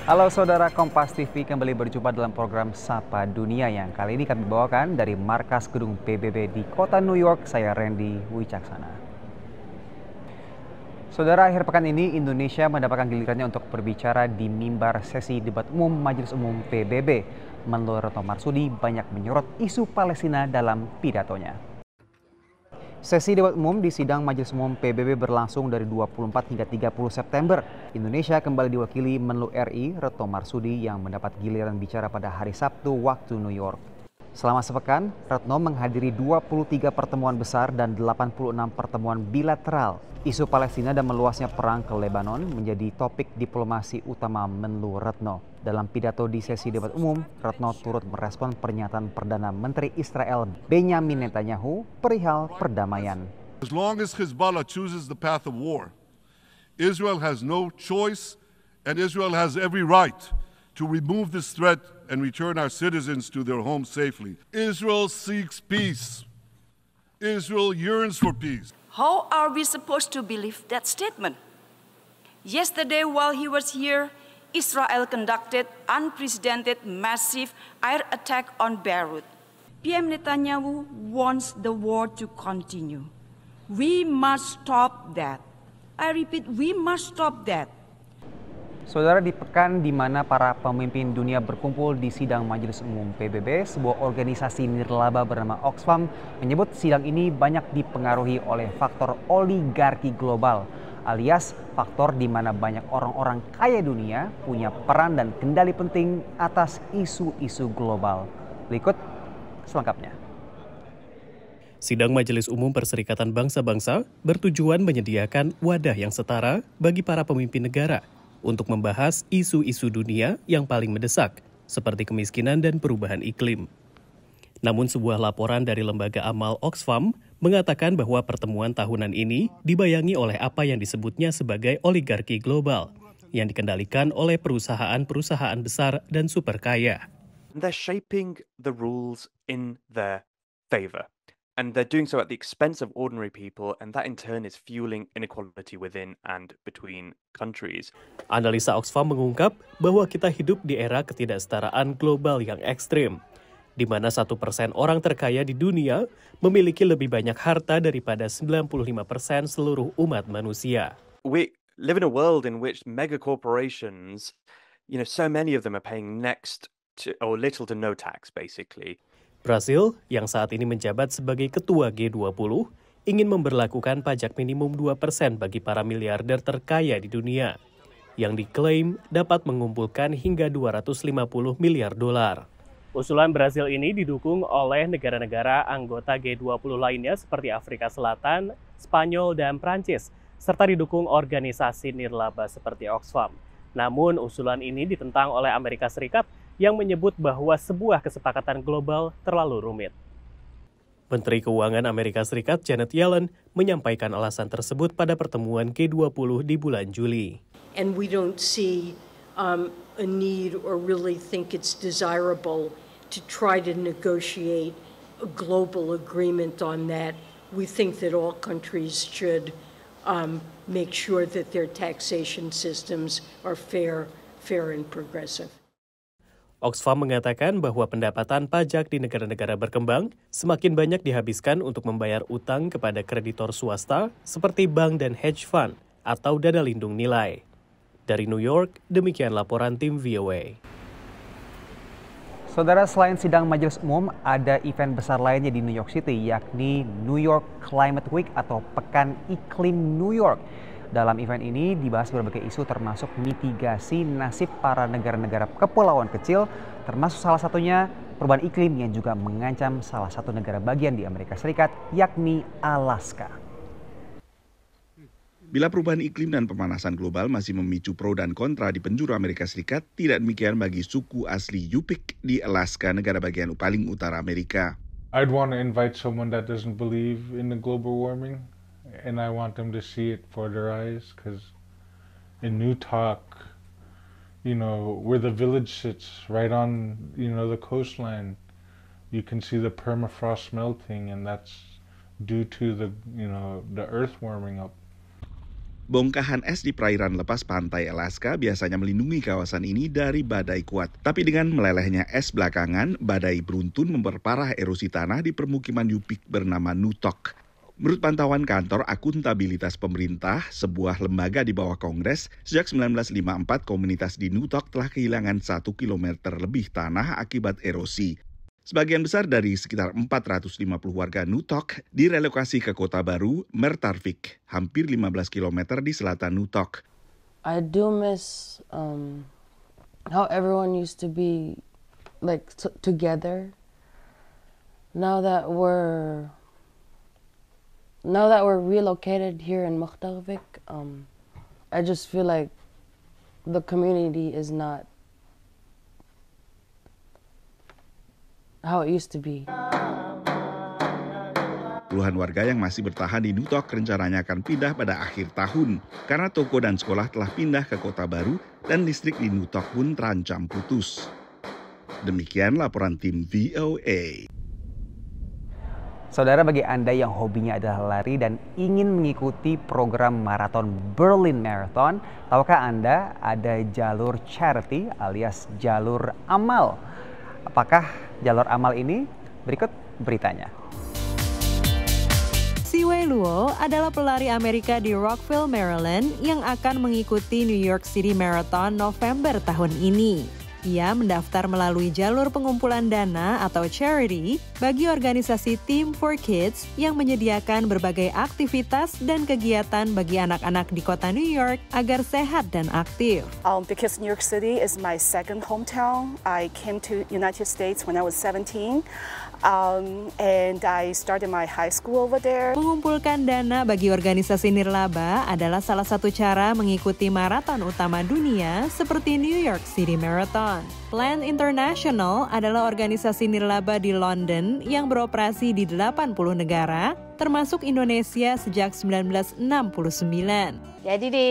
Halo saudara Kompas TV, kembali berjumpa dalam program Sapa Dunia yang kali ini kami bawakan dari markas gedung PBB di kota New York. Saya Randy Wicaksana. Saudara, akhir pekan ini Indonesia mendapatkan gilirannya untuk berbicara di mimbar sesi debat umum Majelis Umum PBB. Menlu Retno Marsudi banyak menyorot isu Palestina dalam pidatonya. Sesi debat umum di sidang Majelis Umum PBB berlangsung dari 24 hingga 30 September. Indonesia kembali diwakili Menlu RI Retno Marsudi yang mendapat giliran bicara pada hari Sabtu waktu New York. Selama sepekan, Retno menghadiri 23 pertemuan besar dan 86 pertemuan bilateral. Isu Palestina dan meluasnya perang ke Lebanon menjadi topik diplomasi utama Menlu Retno. Dalam pidato di sesi debat umum, Retno turut merespon pernyataan Perdana Menteri Israel Benyamin Netanyahu perihal perdamaian. As long as Hezbollah chooses the path of war, Israel has no choice and Israel has every right to remove this threat and return our citizens to their homes safely. Israel seeks peace. Israel yearns for peace. How are we supposed to believe that statement? Yesterday, while he was here, Israel conducted unprecedented massive air attack on Beirut. PM Netanyahu wants the war to continue. We must stop that. I repeat, we must stop that. Saudara, di pekan di mana para pemimpin dunia berkumpul di sidang Majelis Umum PBB, sebuah organisasi nirlaba bernama Oxfam menyebut sidang ini banyak dipengaruhi oleh faktor oligarki global, alias faktor di mana banyak orang-orang kaya dunia punya peran dan kendali penting atas isu-isu global. Berikut selengkapnya. Sidang Majelis Umum Perserikatan Bangsa-Bangsa bertujuan menyediakan wadah yang setara bagi para pemimpin negara untuk membahas isu-isu dunia yang paling mendesak, seperti kemiskinan dan perubahan iklim. Namun sebuah laporan dari lembaga amal Oxfam mengatakan bahwa pertemuan tahunan ini dibayangi oleh apa yang disebutnya sebagai oligarki global, yang dikendalikan oleh perusahaan-perusahaan besar dan super kaya. They're shaping the rules in their favor. And they're doing so at the expense of ordinary people, and that in turn is fueling inequality within and between countries. Analisa Oxfam mengungkap bahwa kita hidup di era ketidaksetaraan global yang ekstrim, di mana 1% orang terkaya di dunia memiliki lebih banyak harta daripada 95% seluruh umat manusia. We live in a world in which mega corporations, so many of them are paying next to or little to no tax, basically. Brasil, yang saat ini menjabat sebagai ketua G20, ingin memberlakukan pajak minimum 2% bagi para miliarder terkaya di dunia, yang diklaim dapat mengumpulkan hingga 250 miliar dolar. Usulan Brasil ini didukung oleh negara-negara anggota G20 lainnya seperti Afrika Selatan, Spanyol, dan Prancis, serta didukung organisasi nirlaba seperti Oxfam. Namun, usulan ini ditentang oleh Amerika Serikat yang menyebut bahwa sebuah kesepakatan global terlalu rumit. Menteri Keuangan Amerika Serikat Janet Yellen menyampaikan alasan tersebut pada pertemuan G20 di bulan Juli. And we don't see a need or really think it's desirable to try to negotiate a global agreement on that. We think that all countries should make sure that their taxation systems are fair and progressive. Oxfam mengatakan bahwa pendapatan pajak di negara-negara berkembang semakin banyak dihabiskan untuk membayar utang kepada kreditor swasta seperti bank dan hedge fund atau dana lindung nilai. Dari New York, demikian laporan tim VOA. Saudara, selain sidang Majelis Umum, ada event besar lainnya di New York City, yakni New York Climate Week atau Pekan Iklim New York. Dalam event ini dibahas berbagai isu termasuk mitigasi nasib para negara-negara kepulauan kecil, termasuk salah satunya perubahan iklim yang juga mengancam salah satu negara bagian di Amerika Serikat, yakni Alaska. Bila perubahan iklim dan pemanasan global masih memicu pro dan kontra di penjuru Amerika Serikat, tidak demikian bagi suku asli Yupik di Alaska, negara bagian paling utara Amerika. I'd want to invite someone that doesn't believe in the global warming. And I want them to see it for their eyes, because in Newtok, where the village sits, right on, the coastline, you can see the permafrost melting, and that's due to the earth warming up. Bongkahan es di perairan lepas pantai Alaska biasanya melindungi kawasan ini dari badai kuat. Tapi dengan melelehnya es belakangan, badai beruntun memperparah erosi tanah di permukiman Yupik bernama Nutok. Menurut pantauan kantor akuntabilitas pemerintah, sebuah lembaga di bawah Kongres, sejak 1954 komunitas di Nutok telah kehilangan 1 kilometer lebih tanah akibat erosi. Sebagian besar dari sekitar 450 warga Nutok direlokasi ke kota baru, Mertarvik, hampir 15 km di selatan Nutok. I do miss how everyone used to be like together. Now that we're relocated here in Mertarvik, I just feel like the community is not how it used to be. Puluhan warga yang masih bertahan di Nutok rencananya akan pindah pada akhir tahun karena toko dan sekolah telah pindah ke kota baru dan listrik di Nutok pun terancam putus. Demikian laporan tim VOA. Saudara, bagi Anda yang hobinya adalah lari dan ingin mengikuti program maraton Berlin Marathon, tahukah Anda ada jalur charity alias jalur amal? Apakah jalur amal ini? Berikut beritanya. Siwei Luo adalah pelari Amerika di Rockville, Maryland yang akan mengikuti New York City Marathon November tahun ini. Ia mendaftar melalui jalur pengumpulan dana atau charity bagi organisasi Team for Kids yang menyediakan berbagai aktivitas dan kegiatan bagi anak-anak di kota New York agar sehat dan aktif. Because New York City is my second hometown, I came to United States when I was 17. And I started my high school over there. Mengumpulkan dana bagi organisasi nirlaba adalah salah satu cara mengikuti maraton utama dunia seperti New York City Marathon. Plan International adalah organisasi nirlaba di London yang beroperasi di 80 negara, termasuk Indonesia sejak 1969. Jadi di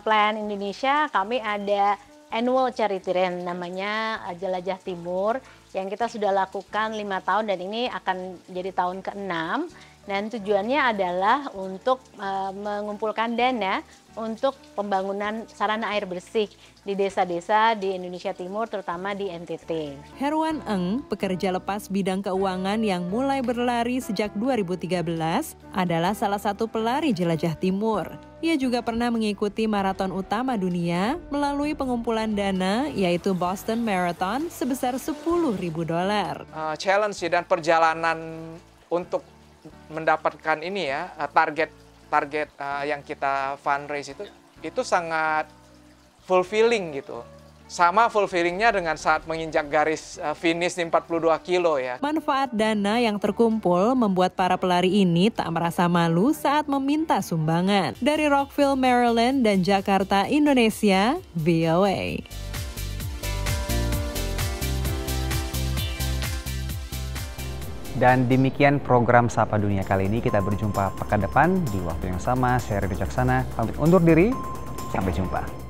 Plan Indonesia kami ada annual charity run namanya Jelajah Timur yang kita sudah lakukan 5 tahun dan ini akan jadi tahun ke-6 dan tujuannya adalah untuk mengumpulkan dana untuk pembangunan sarana air bersih di desa-desa di Indonesia Timur terutama di NTT. Herwan Eng, pekerja lepas bidang keuangan yang mulai berlari sejak 2013, adalah salah satu pelari Jelajah Timur. Ia juga pernah mengikuti maraton utama dunia melalui pengumpulan dana yaitu Boston Marathon sebesar $10.000. Challenge dan perjalanan untuk mendapatkan ini ya target yang kita fundraise itu sangat fulfilling gitu. Sama fulfillingnya dengan saat menginjak garis finish di 42 kilo ya. Manfaat dana yang terkumpul membuat para pelari ini tak merasa malu saat meminta sumbangan. Dari Rockville, Maryland dan Jakarta, Indonesia, VOA. Dan demikian program Sapa Dunia kali ini. Kita berjumpa pekan depan di waktu yang sama. Saya Redi Caksana, pamit undur diri. Sampai jumpa.